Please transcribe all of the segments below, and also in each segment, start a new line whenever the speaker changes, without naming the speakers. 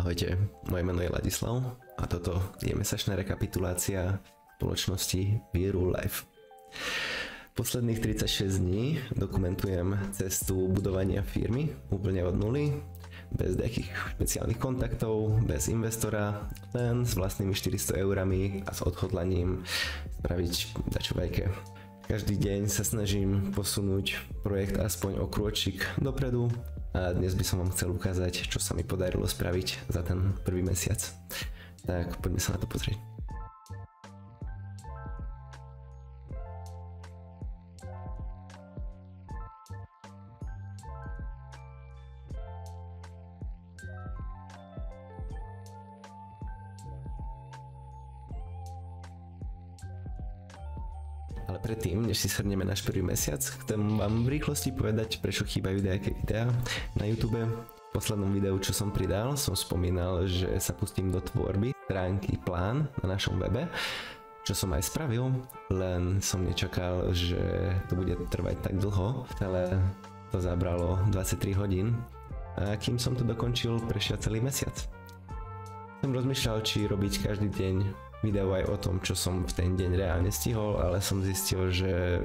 Ahojte, moje meno je Ladislav a toto je mesačná rekapitulácia spoločnosti Viru Life. Posledných 36 dní dokumentujem cestu budovania firmy úplne od nuly, bez nejakých špeciálnych kontaktov, bez investora, len s vlastnými 400 eurami a s odhodlaním spraviť dačo veľké. Každý deň sa snažím posunúť projekt aspoň o krôčik dopredu a dnes by som vám chcel ukázať, čo sa mi podarilo spraviť za ten prvý mesiac. Tak poďme sa na to pozrieť. Ale predtým, než si shrnieme náš prvý mesiac, chcem vám v rýchlosti povedať, prečo chýbajú nejaké videá na YouTube. V poslednom videu, čo som pridal, som spomínal, že sa pustím do tvorby stránky plán na našom webe, čo som aj spravil, len som nečakal, že to bude trvať tak dlho, ale to zabralo 23 hodín a kým som to dokončil, prešiel celý mesiac. Som rozmýšľal, či robiť každý deň video aj o tom, čo som v ten deň reálne stihol, ale som zistil, že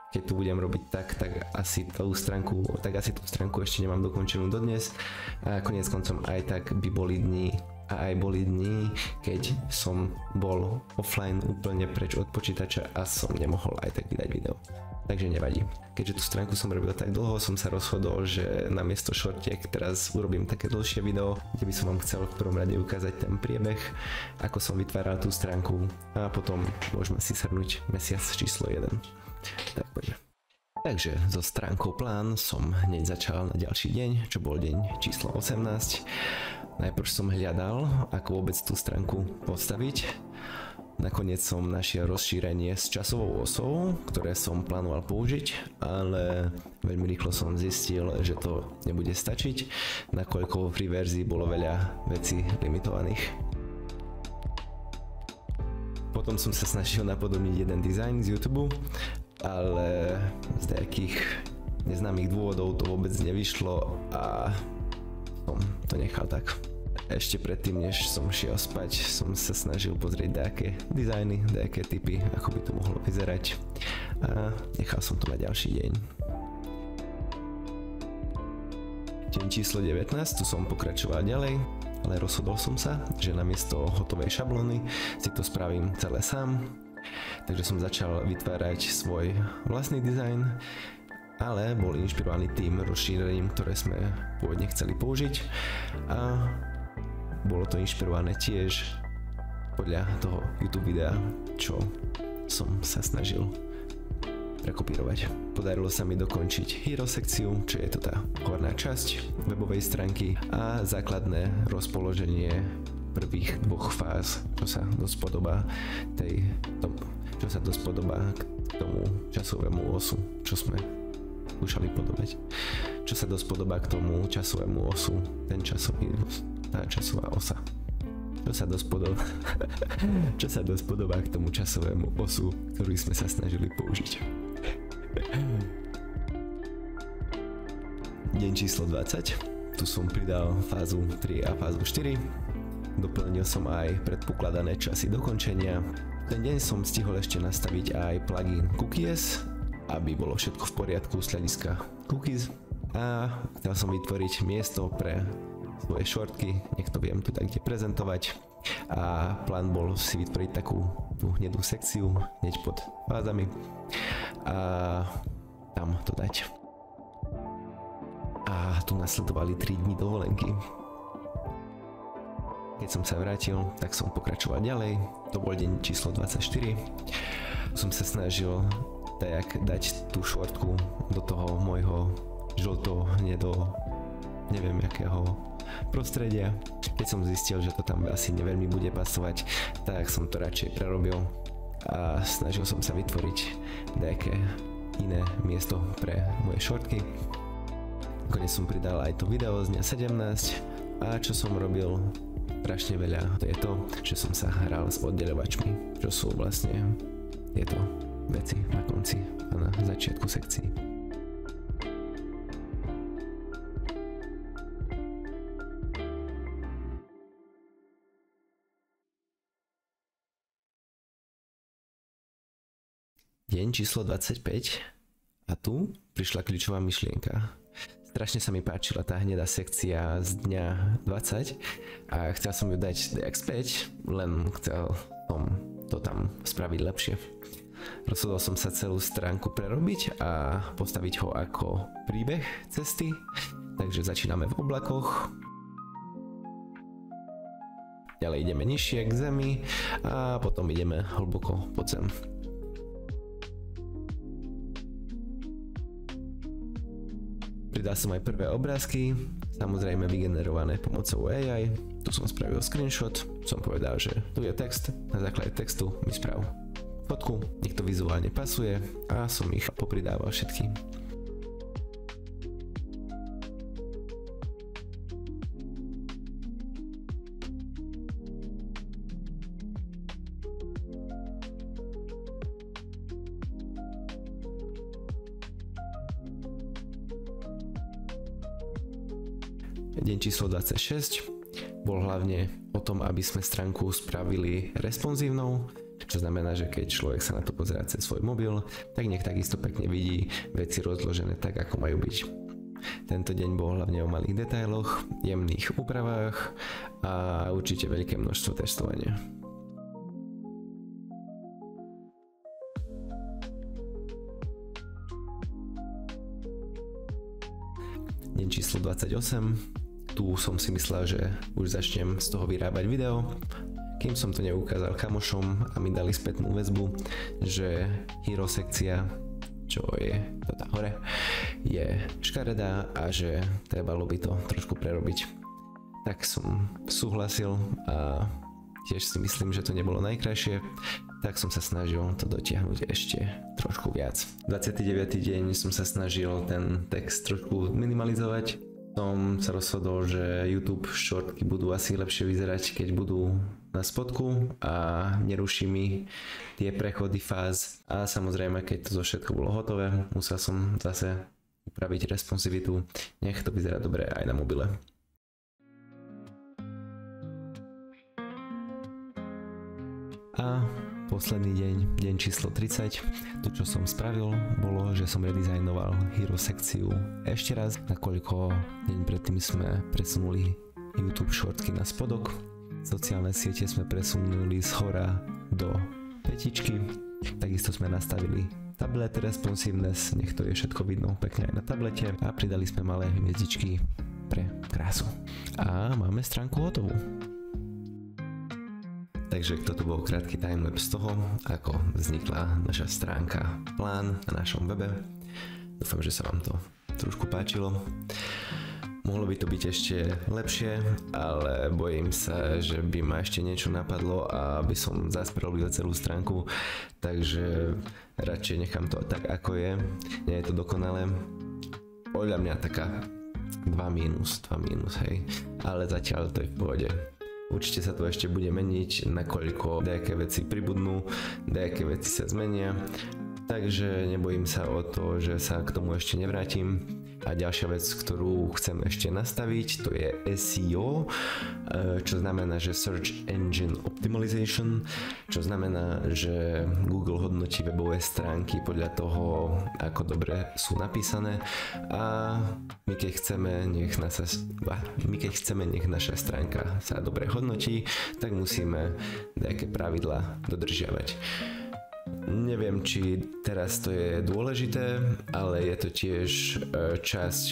keď tu budem robiť tak asi tú stránku ešte nemám dokončenú dodnes a koniec koncom aj tak by boli dni a aj boli dni, keď som bol offline úplne preč od počítača a som nemohol aj tak vydať video. Takže nevadí. Keďže tú stránku som robil tak dlho, som sa rozhodol, že namiesto shortiek teraz urobím také dlhšie video, kde by som vám chcel v prvom rade ukázať ten priebeh, ako som vytváral tú stránku a potom môžeme si shrnúť mesiac číslo 1. Tak poďme. Takže so stránkou plán som hneď začal na ďalší deň, čo bol deň číslo 18. Najprv som hľadal, ako vôbec tú stránku postaviť. Nakoniec som našiel rozšírenie s časovou osou, ktoré som plánoval použiť, ale veľmi rýchlo som zistil, že to nebude stačiť, nakoľko vo free verzii bolo veľa vecí limitovaných. Potom som sa snažil napodobniť jeden dizajn z YouTube, ale z nejakých neznámych dôvodov to vôbec nevyšlo a som to nechal tak. Ešte predtým, než som šiel spať, som sa snažil pozrieť nejaké dizajny, nejaké tipy, ako by to mohlo vyzerať a nechal som to na ďalší deň. Deň číslo 19, tu som pokračoval ďalej, ale rozhodol som sa, že namiesto hotovej šablóny si to spravím celé sám, takže som začal vytvárať svoj vlastný dizajn, ale bol inšpirovaný tým rozšírením, ktoré sme pôvodne chceli použiť a bolo to inšpirované tiež podľa toho YouTube videa, čo som sa snažil rekopírovať. Podarilo sa mi dokončiť hero sekciu, čo je to tá horná časť webovej stránky a základné rozpoloženie prvých dvoch fáz, čo sa dosť podobá k tomu časovému osu, čo sme skúšali podobať. Čo sa dosť podobá k tomu časovému osu, ten časový os, tá časová osa. Čo sa dosť podobá k tomu časovému osu, ktorý sme sa snažili použiť. Deň číslo 20. Tu som pridal fázu 3 a fázu 4. Doplnil som aj predpokladané časy dokončenia. Ten deň som stihol ešte nastaviť aj plugin Cookies, aby bolo všetko v poriadku z hľadiska cookies. A chcel som vytvoriť miesto pre svoje shortky, nech to viem tu tak kde prezentovať. A plán bol si vytvoriť takú tú hnedú sekciu hneď pod fázami a tam to dať. A tu nasledovali 3 dni dovolenky. Keď som sa vrátil, tak som pokračoval ďalej. To bol deň číslo 24. Som sa snažil dať tú shortku do toho môjho žlto, hnedo, neviem jakého prostredia. Keď som zistil, že to tam asi neveľmi bude pasovať, tak som to radšej prerobil a snažil som sa vytvoriť nejaké iné miesto pre moje shortky. Konec som pridal aj to video z dňa 17 a čo som robil strašne veľa, to je to, že som sa hral s oddeľovačmi, čo sú vlastne tieto veci na konci a na začiatku sekcií. Deň číslo 25 a tu prišla kľúčová myšlienka. Strašne sa mi páčila tá hnedá sekcia z dňa 20 a chcel som ju dať nejak späť, len chcel som to tam spraviť lepšie. Rozhodol som sa celú stránku prerobiť a postaviť ho ako príbeh cesty, takže začíname v oblakoch. Ďalej ideme nižšie k zemi a potom ideme hlboko pod zem. Pridal som aj prvé obrázky, samozrejme vygenerované pomocou AI. Tu som spravil screenshot, som povedal, že tu je text, na základe textu mi sprav fotku, nech to vizuálne pasuje a som ich popridával všetky. Deň číslo 26 bol hlavne o tom, aby sme stránku spravili responsívnou, čo znamená, že keď človek sa na to pozerá cez svoj mobil, tak nech takisto pekne vidí veci rozložené tak, ako majú byť. Tento deň bol hlavne o malých detailoch, jemných úpravách a určite veľké množstvo testovania. Deň číslo 28. Tu som si myslel, že už začnem z toho vyrábať video, kým som to neukázal kamošom a mi dali spätnú väzbu, že hero sekcia, čo je to tá hore, je škaredá a že trebalo by to trošku prerobiť. Tak som súhlasil a tiež si myslím, že to nebolo najkrajšie, tak som sa snažil to dotiahnuť ešte trošku viac. 29. deň som sa snažil ten text trošku minimalizovať. Som sa rozhodol, že YouTube shortky budú asi lepšie vyzerať, keď budú na spodku a neruší mi tie prechody fáz. A samozrejme, keď to všetko bolo hotové, musel som zase upraviť responsivitu. Nech to vyzerá dobre aj na mobile. A posledný deň, deň číslo 30, to čo som spravil bolo, že som redizajnoval hero sekciu ešte raz, nakoľko deň predtým sme presunuli YouTube shortky na spodok, sociálne siete sme presunuli z hora do petičky, takisto sme nastavili tablet responsiveness, nech to je všetko vidno pekne aj na tablete a pridali sme malé hviezdičky pre krásu. A máme stránku hotovú. Takže toto bol krátky timelapse toho, ako vznikla naša stránka plán na našom webe. Dúfam, že sa vám to trošku páčilo. Mohlo by to byť ešte lepšie, ale bojím sa, že by ma ešte niečo napadlo a by som zase prerobil celú stránku, takže radšej nechám to tak, ako je. Nie je to dokonalé. Podľa mňa taká 2 mínus, hej, ale zatiaľ to je v pohode. Určite sa to ešte bude meniť, nakoľko nejaké veci pribudnú, nejaké veci sa zmenia, takže nebojím sa o to, že sa k tomu ešte nevrátim. A ďalšia vec, ktorú chcem ešte nastaviť, to je SEO, čo znamená, že Search Engine Optimization, čo znamená, že Google hodnotí webové stránky podľa toho, ako dobre sú napísané a my keď chceme, nech naša stránka sa dobre hodnotí, tak musíme nejaké pravidlá dodržiavať. Neviem, či teraz to je dôležité, ale je to tiež časť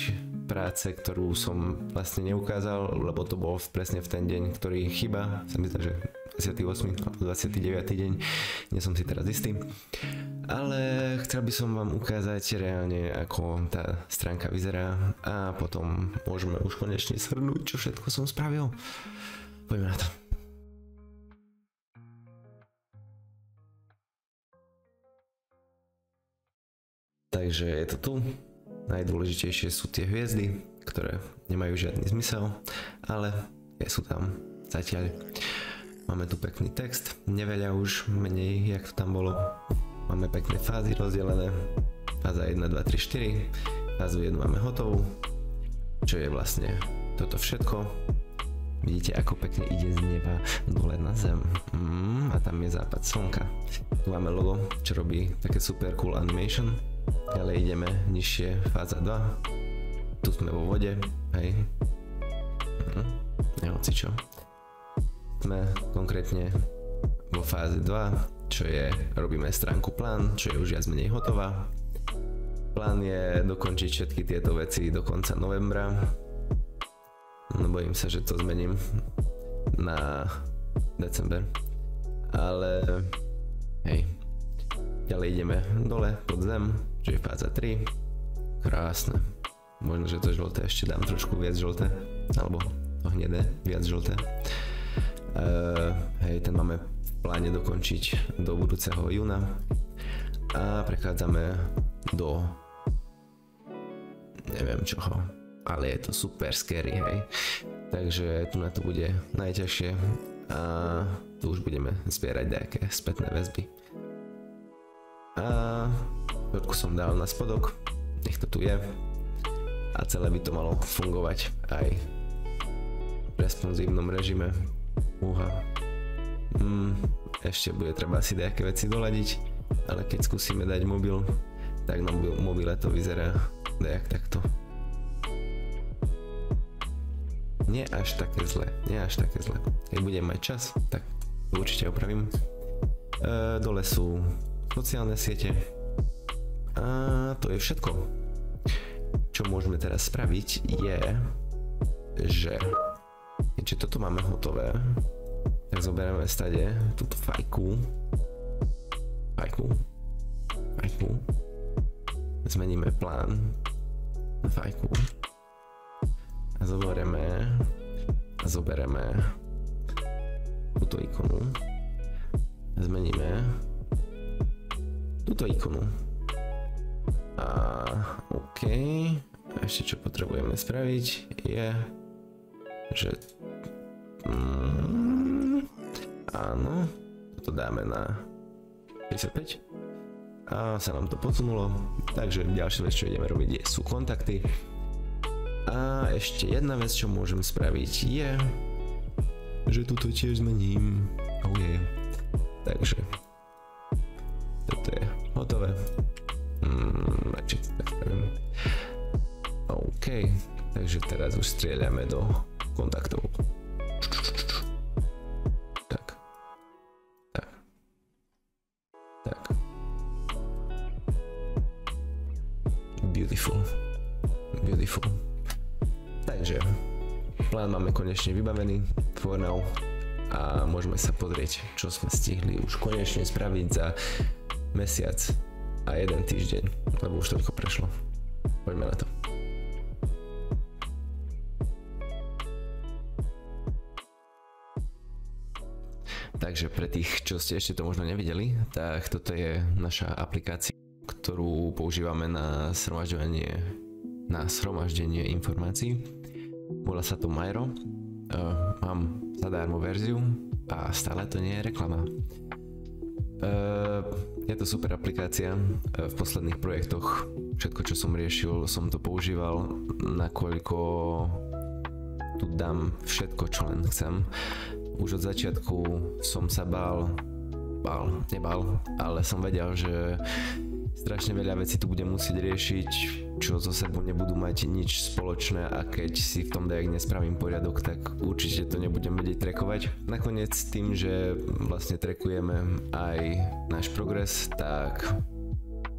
práce, ktorú som vlastne neukázal, lebo to bolo presne v ten deň, ktorý chýba. Sa mi zdá, že 28. alebo 29. deň, nie som si teraz istý. Ale chcel by som vám ukázať reálne, ako tá stránka vyzerá a potom môžeme už konečne shrnúť, čo všetko som spravil. Poďme na to. Takže je to tu. Najdôležitejšie sú tie hviezdy, ktoré nemajú žiadny zmysel, ale sú tam zatiaľ. Máme tu pekný text, neveľa už, menej, jak to tam bolo. Máme pekné fázy rozdelené. Fáza 1, 2, 3, 4. Fázu 1 máme hotovú, čo je vlastne toto všetko. Vidíte, ako pekne ide z neba dole na zem. A tam je západ slnka. Tu máme logo, čo robí také super cool animation. Ďalej ideme nižšie, fáza 2. Tu sme vo vode, hej. Nehoci čo. Sme konkrétne vo fáze 2, čo je, robíme stránku plán, čo je už viac menej hotová. Plán je dokončiť všetky tieto veci do konca novembra. No bojím sa, že to zmením na december. Ale hej. Ďalej ideme dole pod zem, čo je fáza 3. Krásne. Možno, že to žlté ešte dám trošku viac žlté. Alebo to hnedé, viac žlté. Hej, ten máme v pláne dokončiť do budúceho júna. A prechádzame do neviem čoho. Ale je to super scary, hej. Takže tu na to bude najťažšie a tu už budeme zbierať nejaké spätné väzby. A toľko som dal na spodok, nech to tu je. A celé by to malo fungovať aj v responsívnom režime. Ešte bude treba si nejaké veci doladiť, ale keď skúsime dať mobil, tak na mobile to vyzerá nejak takto. Nie až také zle. Keď budem mať čas, tak to určite opravím. Dole sú sociálne siete. A to je všetko. Čo môžeme teraz spraviť je, že keďže toto máme hotové, tak zoberieme stade túto fajku. Zmeníme plán na fajku. A zoberieme túto ikonu. Zmeníme túto ikonu. A OK. Ešte čo potrebujeme spraviť je, že áno, toto dáme na 55. A sa nám to posunulo. Takže ďalšia vec, čo ideme robiť, sú kontakty. A ešte jedna vec, čo môžem spraviť je, že tuto tiež zmením. Oh yeah. Takže toto je hotové. Radšej tak spravím. OK, takže teraz už strieľame do kontaktov. Tak. Beautiful. Takže plán máme konečne vybavený for now a môžeme sa pozrieť, čo sme stihli už konečne spraviť za mesiac a 1 týždeň, lebo už toľko prešlo. Poďme na to. Takže pre tých, čo ste ešte to možno nevideli, tak toto je naša aplikácia, ktorú používame na zhromaždenie informácií. Volá sa to Miro. Mám zadarmo verziu a stále to nie je reklama. Je to super aplikácia. V posledných projektoch všetko, čo som riešil, som to používal, nakoľko tu dám všetko, čo len chcem. Už od začiatku som sa nebal, ale som vedel, že strašne veľa vecí tu budem musieť riešiť, čo so sebou nebudú mať nič spoločné a keď si v tom dajak nespravím poriadok, tak určite to nebudem vedieť trackovať. Nakoniec tým, že vlastne trackujeme aj náš progres, tak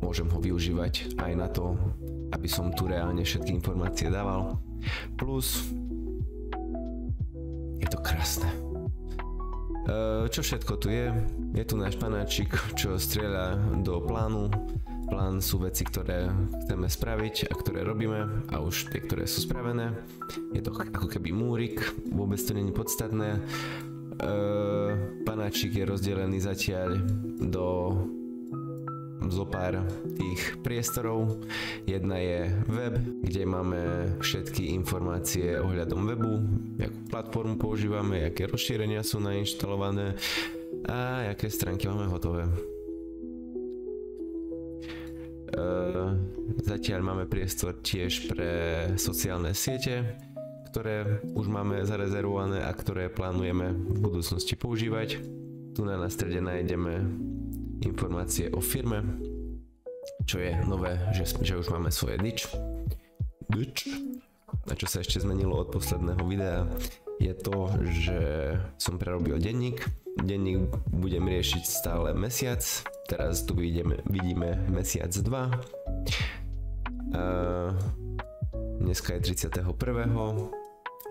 môžem ho využívať aj na to, aby som tu reálne všetky informácie dával. Plus je to krásne. Čo všetko tu je? Je tu náš panáčik, čo strieľa do plánu. Plán sú veci, ktoré chceme spraviť a ktoré robíme a už tie, ktoré sú spravené. Je to ako keby múrik, vôbec to nie je podstatné. Panáčik je rozdelený zatiaľ do zopár tých priestorov. Jedna je web, kde máme všetky informácie ohľadom webu, akú platformu používame, aké rozšírenia sú nainštalované a aké stránky máme hotové. Zatiaľ máme priestor tiež pre sociálne siete, ktoré už máme zarezervované a ktoré plánujeme v budúcnosti používať. Tu na strede nájdeme informácie o firme, čo je nové, že už máme svoje DIČ. A čo sa ešte zmenilo od posledného videa, je to, že som prerobil denník. Denník budem riešiť stále mesiac. Teraz tu vidíme mesiac 2. Dneska je 31.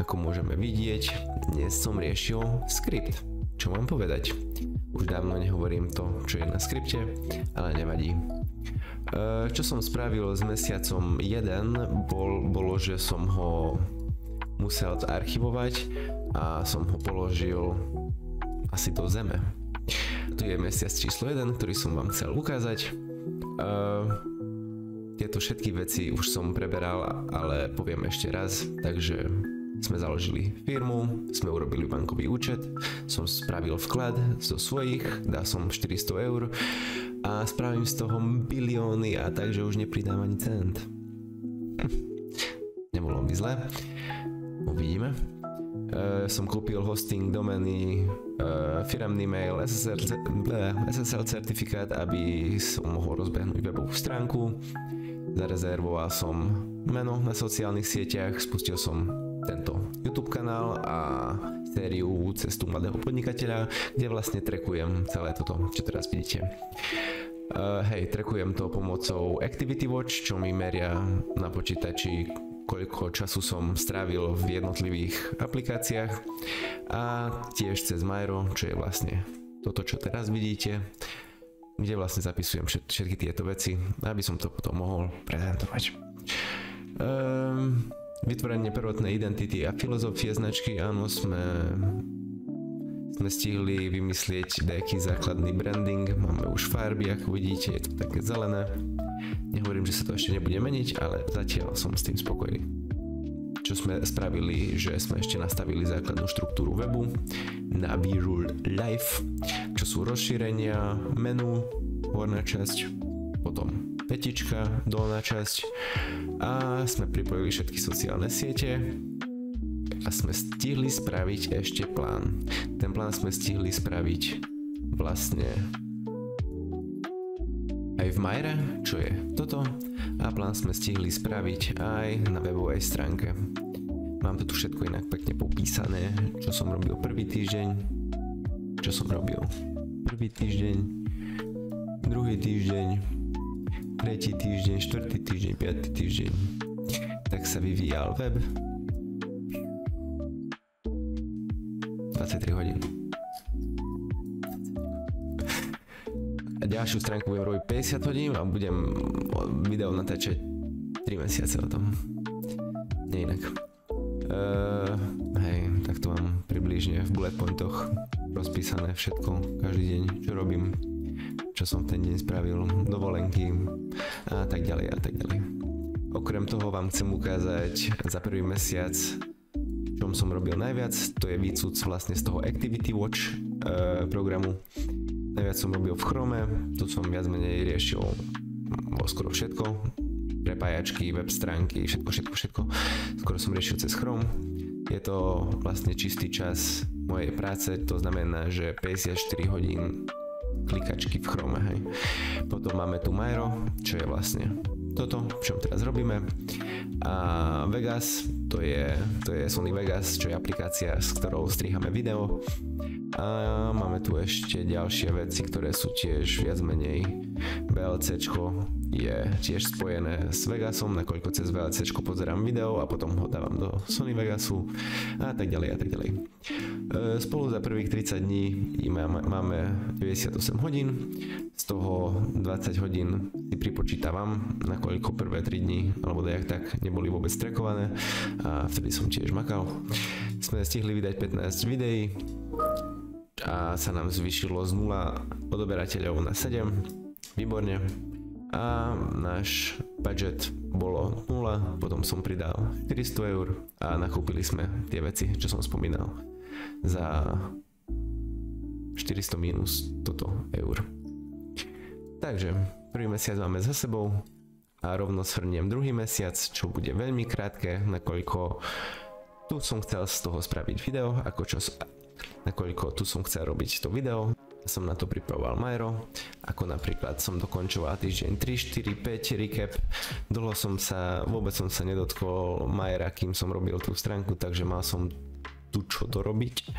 Ako môžeme vidieť, dnes som riešil skript. Čo mám povedať? Už dávno nehovorím to, čo je na skripte, ale nevadí. Čo som spravil s mesiacom 1, bolo, že som ho musel archivovať a som ho položil asi do zeme. Tu je mesiac číslo 1, ktorý som vám chcel ukázať. Tieto všetky veci už som preberal, ale poviem ešte raz, takže sme založili firmu, sme urobili bankový účet, som spravil vklad zo svojich, dal som 400 eur a spravím z toho bilióny a takže už nepridám ani cent. Nebolo by zle, uvidíme. Som kúpil hosting, domény, firemný mail, SSL certifikát, aby som mohol rozbehnúť webovú stránku. Zarezervoval som meno na sociálnych sieťach, spustil som tento YouTube kanál a sériu Cestu mladého podnikateľa, kde vlastne trackujem celé toto, čo teraz vidíte. Trackujem to pomocou Activity Watch, čo mi meria na počítači, koľko času som strávil v jednotlivých aplikáciách, a tiež cez Miro, čo je vlastne toto, čo teraz vidíte, kde vlastne zapisujem všetky tieto veci, aby som to potom mohol prezentovať. Vytvorenie prvotnej identity a filozofie značky, áno, sme stihli vymyslieť nejaký základný branding, máme už farby, ako vidíte, je to také zelené. Nehovorím, že sa to ešte nebude meniť, ale zatiaľ som s tým spokojný. Čo sme spravili, že sme ešte nastavili základnú štruktúru webu na Visual Life, čo sú rozšírenia, menu, horná časť, potom petička, dolná časť, a sme pripojili všetky sociálne siete a sme stihli spraviť ešte plán. Ten plán sme stihli spraviť vlastne aj v Mire, čo je toto, a plán sme stihli spraviť aj na webovej stránke. Mám to tu všetko inak pekne popísané, čo som robil prvý týždeň, druhý týždeň, tretí týždeň, štvrtý týždeň, piatý týždeň. Tak sa vyvíjal web. 23 hodín. A ďalšiu stránku budem robiť 50 hodín a budem video natáčať 3 mesiace o tom. Nie inak. Tak to mám približne v bullet pointoch rozpísané všetko, každý deň, čo robím, čo som ten deň spravil, dovolenky a tak ďalej a tak ďalej. Okrem toho vám chcem ukázať za prvý mesiac, čom som robil najviac, to je výcuc vlastne z toho Activity Watch programu. Najviac som robil v Chrome, tu som viac menej riešil skoro všetko, prepájačky, web stránky, všetko. Skoro som riešil cez Chrome. Je to vlastne čistý čas mojej práce, to znamená, že 54 hodín klikačky v Chrome, hej. Potom máme tu Miro, čo je vlastne toto, v čom teraz robíme. A Vegas, to je Sony Vegas, čo je aplikácia, s ktorou strihame video. A máme tu ešte ďalšie veci, ktoré sú tiež viac menej. VLCčko je tiež spojené s Vegasom, nakoľko cez VLCčko pozerám video a potom ho dávam do Sony Vegasu a tak ďalej a tak ďalej. Spolu za prvých 30 dní máme 98 hodín, z toho 20 hodín si pripočítavam, nakoľko prvé 3 dní alebo dajak tak neboli vôbec trackované a vtedy som tiež makal. Sme stihli vydať 15 videí a sa nám zvýšilo z 0 odoberateľov na 7, výborne. A náš budget bolo 0, potom som pridal 400 eur a nakúpili sme tie veci, čo som spomínal, za 400 minus toto eur. Takže prvý mesiac máme za sebou a rovno shrniem druhý mesiac, čo bude veľmi krátke, nakoľko tu tu som chcel z toho spraviť video, nakoľko tu som chcel robiť to video, som na to pripravoval Majro, ako napríklad som dokončoval týždeň 3, 4, 5 recap, vôbec som sa nedotkol Majra, kým som robil tú stránku, takže mal som tu čo dorobiť.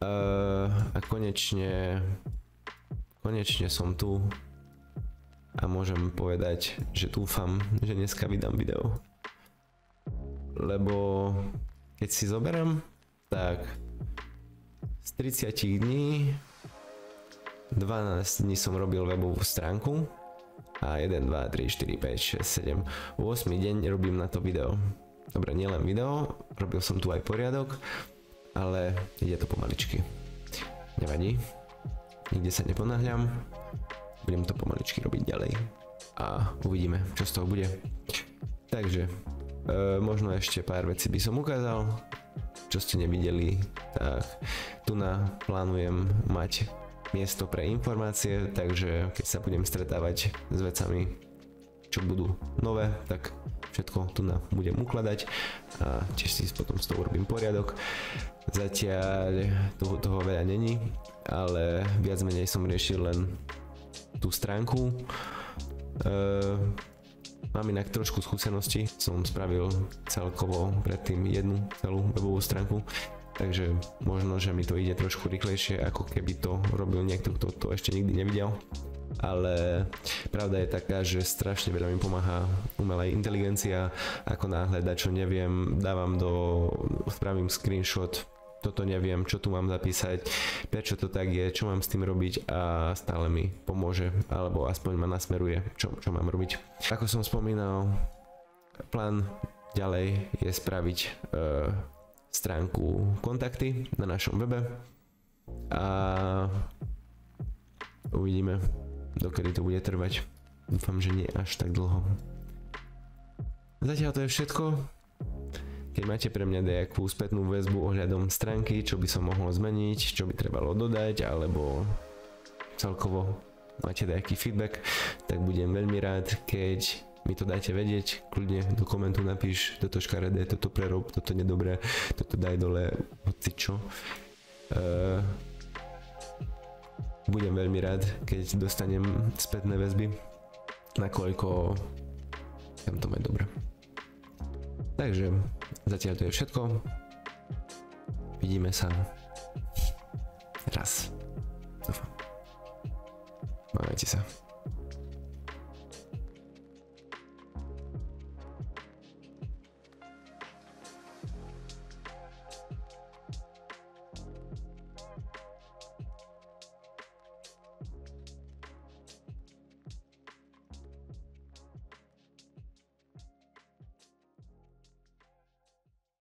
A konečne som tu a môžem povedať, že dúfam, že dneska vydám video. Lebo keď si zoberiem, tak z 30 dní 12 dní som robil webovú stránku a 1, 2, 3, 4, 5, 6, 7, 8 deň robím na to video. Dobre, nielen video, robil som tu aj poriadok, ale ide to pomaličky. Nevadí, nikde sa neponáhľam, budem to pomaličky robiť ďalej a uvidíme, čo z toho bude. Takže možno ešte pár vecí by som ukázal, čo ste nevideli, tak tu plánujem mať miesto pre informácie, takže keď sa budem stretávať s vecami, čo budú nové, tak všetko tu budem ukladať a tiež si potom z toho urobím poriadok. Zatiaľ toho veľa není, ale viac menej som riešil len tú stránku. Mám inak trošku skúsenosti, som spravil celkovo predtým jednu celú webovú stránku, takže možno, že mi to ide trošku rýchlejšie, ako keby to robil niekto, kto to ešte nikdy nevidel. Ale pravda je taká, že strašne veľa mi pomáha umelá inteligencia, ako náhle čo neviem, spravím screenshot, toto neviem, čo tu mám zapísať, prečo to tak je, čo mám s tým robiť a stále mi pomôže, alebo aspoň ma nasmeruje, čo mám robiť. Ako som spomínal, plán ďalej je spraviť stránku kontakty na našom webe a uvidíme, dokedy to bude trvať. Dúfam, že nie až tak dlho. Zatiaľ to je všetko. Keď máte pre mňa nejakú spätnú väzbu ohľadom stránky, čo by som mohol zmeniť, čo by trebalo dodať, alebo celkovo máte nejaký feedback, tak budem veľmi rád, keď mi to dajte vedieť. Kľudne do komentu napíš, toto škaredé, toto prerob, toto nedobré, toto daj dole, hocičo. Budem veľmi rád, keď dostanem spätné väzby, nakoľko chcem to mať dobre. Takže zatiaľ to je všetko. Vidíme sa raz. Dúfam. Majte sa.